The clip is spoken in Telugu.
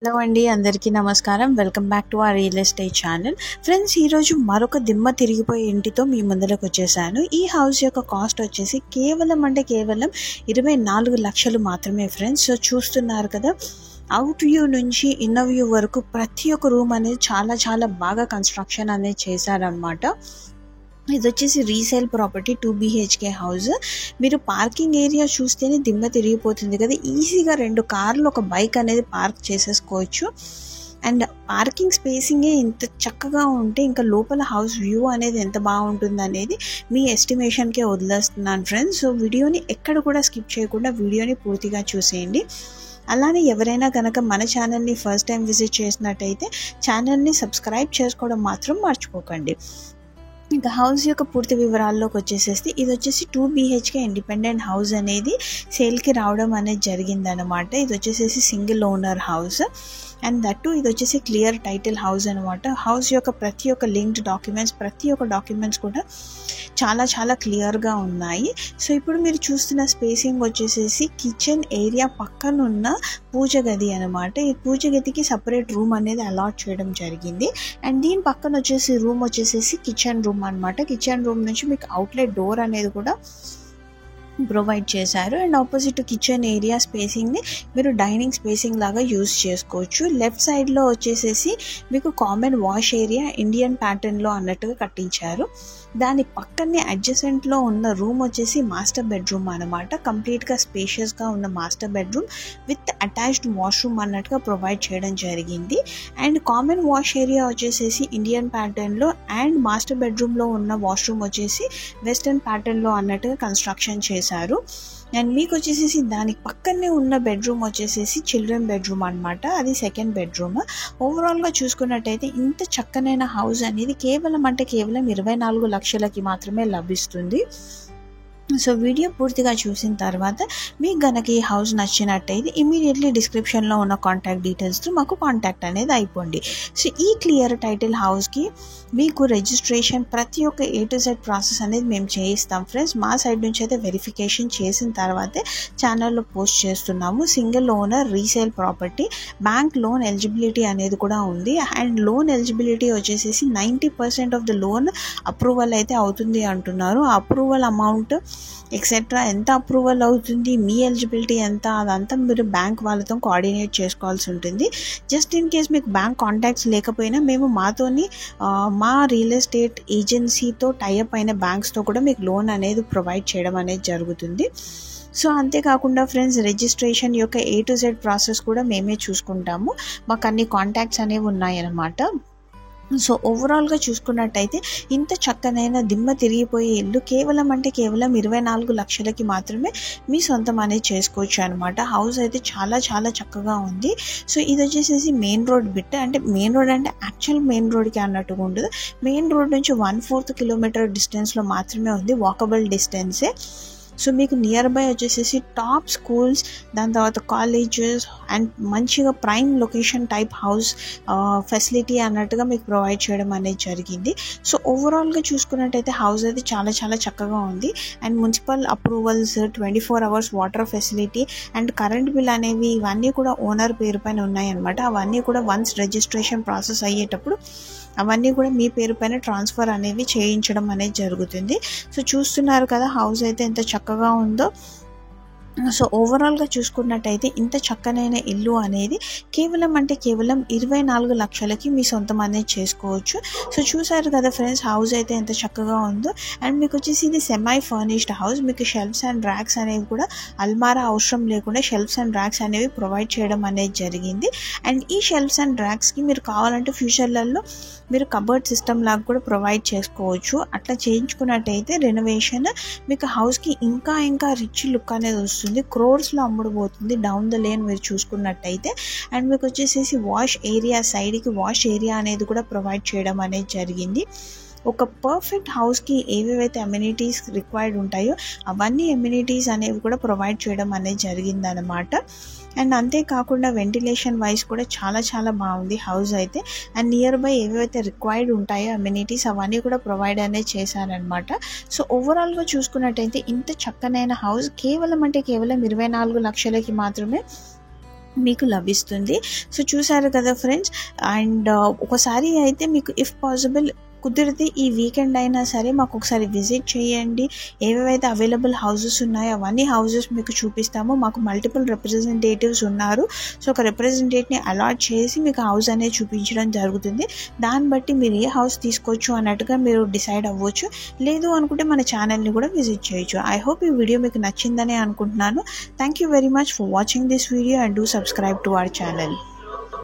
హలో అండి, అందరికీ నమస్కారం. Welcome back to our real estate channel. Friends, ఈరోజు మరొక దిమ్మ తిరిగిపోయే ఇంటితో మీ ముందరకు వచ్చేసాను. ఈ హౌస్ యొక్క కాస్ట్ వచ్చేసి కేవలం 24 లక్షలు మాత్రమే ఫ్రెండ్స్. సో చూస్తున్నారు కదా, అవుట్ వ్యూ నుంచి ఇన్నర్ వ్యూ వరకు ప్రతి ఒక్క రూమ్ అనేది చాలా బాగా కన్స్ట్రక్షన్ అనేది చేశారనమాట. ఇది వచ్చేసి రీసేల్ ప్రాపర్టీ 2 BHK హౌస్. మీరు పార్కింగ్ ఏరియా చూస్తేనే దిమ్మ తిరిగిపోతుంది కదా. ఈజీగా 2 కార్లు ఒక బైక్ అనేది పార్క్ చేసేసుకోవచ్చు. అండ్ పార్కింగ్ స్పేసింగే ఇంత చక్కగా ఉంటే ఇంకా లోపల హౌస్ వ్యూ అనేది ఎంత బాగుంటుంది అనేది మీ ఎస్టిమేషన్కే వదిలేస్తున్నాను ఫ్రెండ్స్. సో వీడియోని ఎక్కడ కూడా స్కిప్ చేయకుండా వీడియోని పూర్తిగా చూసేయండి. అలానే ఎవరైనా కనుక మన ఛానల్ని ఫస్ట్ టైం విజిట్ చేసినట్టయితే ఛానల్ని సబ్స్క్రైబ్ చేసుకోవడం మాత్రం మర్చిపోకండి. ఇంకా హౌస్ యొక్క పూర్తి వివరాల్లోకి వచ్చేసేసి, ఇది వచ్చేసి 2 BHK ఇండిపెండెంట్ హౌస్ అనేది సేల్కి రావడం అనేది జరిగిందనమాట. ఇది వచ్చేసేసి single owner house and that ఇది వచ్చేసి క్లియర్ టైటిల్ హౌస్ అనమాట. హౌస్ యొక్క ప్రతి ఒక్క లింక్డ్ డాక్యుమెంట్స్, ప్రతి ఒక్క డాక్యుమెంట్స్ కూడా చాలా క్లియర్గా ఉన్నాయి. సో ఇప్పుడు మీరు చూస్తున్న స్పేసింగ్ వచ్చేసేసి కిచెన్ ఏరియా పక్కనున్న పూజ గది అనమాట. ఈ పూజ గదికి సపరేట్ రూమ్ అనేది అలాట్ చేయడం జరిగింది. అండ్ దీని పక్కన వచ్చేసి రూమ్ వచ్చేసేసి కిచెన్ రూమ్ అనమాట. కిచెన్ రూమ్ నుంచి మీకు అవుట్లెట్ డోర్ అనేది కూడా ప్రొవైడ్ చేశారు. అండ్ ఆపోజిట్ కిచెన్ ఏరియా స్పేసింగ్ని మీరు డైనింగ్ స్పేసింగ్ లాగా యూజ్ చేసుకోవచ్చు. లెఫ్ట్ సైడ్లో వచ్చేసేసి మీకు కామన్ వాష్ ఏరియా ఇండియన్ ప్యాటర్న్లో అన్నట్టుగా కట్టించారు. దాని పక్కనే అడ్జసెంట్లో ఉన్న రూమ్ వచ్చేసి మాస్టర్ బెడ్రూమ్ అనమాట. కంప్లీట్గా స్పేషియస్గా ఉన్న master bedroom with attached washroom అన్నట్టుగా ప్రొవైడ్ చేయడం జరిగింది. అండ్ కామన్ వాష్ ఏరియా వచ్చేసేసి ఇండియన్ ప్యాటర్న్లో అండ్ మాస్టర్ బెడ్రూమ్లో ఉన్న వాష్రూమ్ వచ్చేసి వెస్టర్న్ ప్యాటర్న్లో అన్నట్టుగా కన్స్ట్రక్షన్ చేశారు. అండ్ మీకు వచ్చేసేసి దానికి పక్కనే ఉన్న బెడ్రూమ్ వచ్చేసేసి చిల్డ్రన్ బెడ్రూమ్ అనమాట. అది సెకండ్ బెడ్రూమ్. ఓవరాల్గా చూసుకున్నట్టయితే ఇంత చక్కనైన హౌస్ అనేది కేవలం 24 లక్షలకి మాత్రమే లభిస్తుంది. సో వీడియో పూర్తిగా చూసిన తర్వాత మీకు గనక ఈ హౌస్ నచ్చినట్టయితే ఇమీడియట్లీ డిస్క్రిప్షన్లో ఉన్న కాంటాక్ట్ డీటెయిల్స్తో మాకు కాంటాక్ట్ అనేది అయిపోండి. సో ఈ క్లియర్ టైటిల్ హౌస్కి మీకు రిజిస్ట్రేషన్ ప్రతి ఒక్క A to Z ప్రాసెస్ అనేది మేము చేయిస్తాం ఫ్రెండ్స్. మా సైడ్ నుంచి అయితే వెరిఫికేషన్ చేసిన తర్వాతే ఛానల్లో పోస్ట్ చేస్తున్నాము. Single owner resale property, bank loan eligibility అనేది కూడా ఉంది. అండ్ లోన్ ఎలిజిబిలిటీ వచ్చేసేసి 90% ఆఫ్ ద లోన్ అప్రూవల్ అయితే అవుతుంది అంటున్నారు. ఆ అప్రూవల్ అమౌంట్ ఎక్సెట్రా ఎంత అప్రూవల్ అవుతుంది, మీ ఎలిజిబిలిటీ ఎంత, అదంతా మీరు బ్యాంక్ వాళ్ళతో కోఆర్డినేట్ చేసుకోవాల్సి ఉంటుంది. జస్ట్ ఇన్ కేస్ మీకు బ్యాంక్ కాంటాక్ట్స్ లేకపోయినా మేము మాతోని మా రియల్ ఎస్టేట్ ఏజెన్సీతో టైఅప్ అయిన బ్యాంక్స్తో కూడా మీకు లోన్ అనేది ప్రొవైడ్ చేయడం అనేది జరుగుతుంది. సో అంతేకాకుండా ఫ్రెండ్స్, రిజిస్ట్రేషన్ యొక్క A to Z ప్రాసెస్ కూడా మేమే చూసుకుంటాము. మాకు అన్ని కాంటాక్ట్స్ అనేవి ఉన్నాయన్నమాట. సో ఓవరాల్గా చూసుకున్నట్టయితే ఇంత చక్కనైన దిమ్మ తిరిగిపోయే ఇల్లు కేవలం 24 లక్షలకి మాత్రమే మీ సొంతం అనేది చేసుకోవచ్చు అనమాట. హౌస్ అయితే చాలా చక్కగా ఉంది. సో ఇది వచ్చేసేసి మెయిన్ రోడ్ బిట్, అంటే మెయిన్ రోడ్ అంటే యాక్చువల్ మెయిన్ రోడ్కి అన్నట్టుగా ఉండదు. మెయిన్ రోడ్ నుంచి 1/4 కిలోమీటర్ డిస్టెన్స్లో మాత్రమే ఉంది, వాకబుల్ డిస్టెన్సే. సో మీకు నియర్ బై వచ్చేసేసి టాప్ స్కూల్స్, దాని తర్వాత కాలేజెస్ అండ్ మంచిగా prime location type house facility అన్నట్టుగా మీకు ప్రొవైడ్ చేయడం అనేది జరిగింది. సో ఓవరాల్గా చూసుకున్నట్టయితే హౌస్ అయితే చాలా చక్కగా ఉంది. And municipal approvals, 24 hours water facility and current bill అనేవి ఇవన్నీ కూడా ఓనర్ పేరు పైన ఉన్నాయన్నమాట. అవన్నీ కూడా వన్స్ రిజిస్ట్రేషన్ ప్రాసెస్ అయ్యేటప్పుడు అవన్నీ కూడా మీ పేరు పైన ట్రాన్స్ఫర్ అనేవి చేయించడం అనేది జరుగుతుంది. సో చూస్తున్నారు కదా హౌస్ అయితే ఎంత చక్కగా ఉందో. సో ఓవరాల్గా చూసుకున్నట్టయితే ఇంత చక్కనైన ఇల్లు అనేది కేవలం 24 లక్షలకి మీ సొంతం అనేది చేసుకోవచ్చు. సో చూసారు కదా ఫ్రెండ్స్, హౌస్ అయితే ఎంత చక్కగా ఉందో. అండ్ మీకు వచ్చేసి ఇది సెమై ఫర్నిష్డ్ హౌస్. మీకు షెల్ఫ్స్ అండ్ ర్యాక్స్ అనేవి కూడా అల్మారా అవసరం లేకుండా షెల్ఫ్స్ అండ్ ర్యాక్స్ అనేవి ప్రొవైడ్ చేయడం అనేది జరిగింది. అండ్ ఈ షెల్ఫ్స్ అండ్ ర్యాక్స్కి మీరు కావాలంటే ఫ్యూచర్లలో మీరు కబర్డ్ సిస్టమ్ లాగా కూడా ప్రొవైడ్ చేసుకోవచ్చు. అట్లా చేయించుకున్నట్టయితే రెనోవేషన్ మీకు హౌస్కి ఇంకా రిచ్ లుక్ అనేది వస్తుంది. క్రోర్స్లో అమ్ముడుపోతుంది డౌన్ ద లేన్ మీరు చూసుకున్నట్టయితే. అండ్ మీకు వచ్చేసేసి వాష్ ఏరియా, సైడ్కి వాష్ ఏరియా అనేది కూడా ప్రొవైడ్ చేయడం అనేది జరిగింది. ఒక పర్ఫెక్ట్ హౌస్కి ఏవేవైతే అమ్యూనిటీస్ రిక్వైర్డ్ ఉంటాయో అవన్నీ అమ్యూనిటీస్ అనేవి కూడా ప్రొవైడ్ చేయడం అనేది జరిగిందనమాట. అండ్ అంతేకాకుండా వెంటిలేషన్ వైజ్ కూడా చాలా బాగుంది హౌస్ అయితే. అండ్ నియర్ బై ఏవైతే రిక్వైర్డ్ ఉంటాయో అమ్యూనిటీస్ అవన్నీ కూడా ప్రొవైడ్ అనేది చేశారనమాట. సో ఓవరాల్గా చూసుకున్నట్టయితే ఇంత చక్కనైన హౌస్ కేవలం 24 లక్షలకి మాత్రమే మీకు లభిస్తుంది. సో చూసారు కదా ఫ్రెండ్స్. అండ్ ఒకసారి అయితే మీకు ఇఫ్ పాసిబుల్ కుదిరితే ఈ వీకెండ్ అయినా సరే మాకు ఒకసారి విజిట్ చేయండి. ఏవేవైతే అవైలబుల్ హౌసెస్ ఉన్నాయో అవన్నీ హౌసెస్ మీకు చూపిస్తాము. మాకు మల్టిపుల్ రిప్రజెంటేటివ్స్ ఉన్నారు. సో ఒక రిప్రజెంటేటివ్ని అలాట్ చేసి మీకు హౌస్ అనేది చూపించడం జరుగుతుంది. దాన్ని బట్టి మీరు ఏ హౌస్ తీసుకోవచ్చు అన్నట్టుగా మీరు డిసైడ్ అవ్వచ్చు. లేదు అనుకుంటే మన ఛానల్ని కూడా విజిట్ చేయొచ్చు. ఐ హోప్ ఈ వీడియో మీకు నచ్చిందనే అనుకుంటున్నాను. Thank you very much for watching this video and do subscribe to our channel.